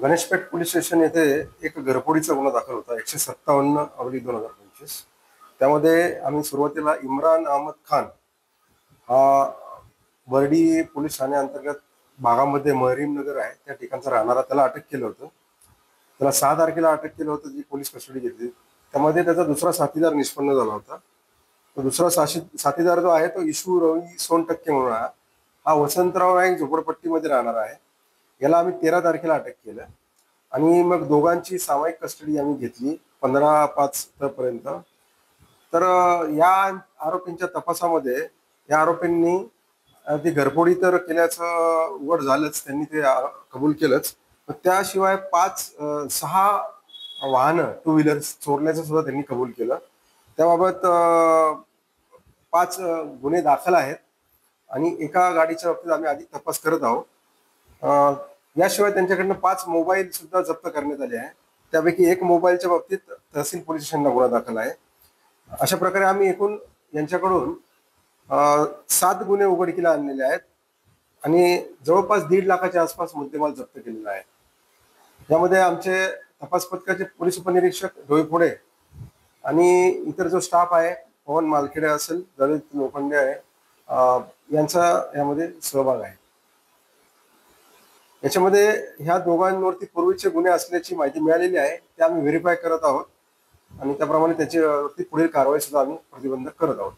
Ganeshpeth police station येथे एक घरफोडीचा गुन्हा दाखल होता 157/2025. त्यामध्ये आम्ही सुरुवातीला इम्रान अहमद खान हा बर्डी पोलीस ठाण्याअंतर्गत भागामध्ये महरीम नगर आहे त्या ठिकाणचा राहणारा त्याला अटक केलं होतं. त्याला 6 तारखेला अटक केलं होतं, जी पोलीस कस्टडी घेतली. त्यामध्ये त्याचा दुसरा साथीदार निष्पन्न झाला होता. तो दुसरा साथीदार जो आहे तो इशू रवी सोनटक्के म्हणून आहे. हा वसंतराव नाईक झोपडपट्टीमध्ये राहणार आहे. याला आम्ही 13 तारखेला अटक केलं आणि मग दोघांची सामायिक कस्टडी आम्ही घेतली 15/5 पर्यंत. तर या आरोपींच्या तपासामध्ये या आरोपींनी ती घरफोडी तर केल्याचं उघड झालंच, त्यांनी ते कबूल केलंच. पण त्याशिवाय 6 वाहनं टू व्हीलर्स चोरल्याचं सुद्धा त्यांनी कबूल केलं. त्याबाबत 5 गुन्हे दाखल आहेत आणि एका गाडीच्या बाबतीत आम्ही आधी तपास करत आहोत. याशिवाय त्यांच्याकडनं 5 मोबाईल सुद्धा जप्त करण्यात आले आहे. त्यापैकी एक मोबाईलच्या बाबतीत तहसील पोलीस स्टेशनला गुन्हा दाखल आहे. अशा प्रकारे आम्ही एकूण यांच्याकडून 7 गुन्हे उघडकीला आणलेले आहेत आणि जवळपास 1.5 लाखाच्या आसपास मुद्देमाल जप्त केलेला आहे. यामध्ये आमचे तपास पथकाचे पोलीस उपनिरीक्षक डोईफोडे आणि इतर जो स्टाफ आहे, पवन मालखेडे असेल, ललित लोखंडे आहे, यांचा यामध्ये सहभाग आहे. याच्यामध्ये ह्या दोघांवरती पूर्वीचे गुन्हे असल्याची माहिती मिळालेली आहे. ते आम्ही व्हेरीफाय करत आहोत आणि त्याप्रमाणे त्याच्यावरती पुढील कारवाई सुद्धा आम्ही प्रतिबंधक करत आहोत.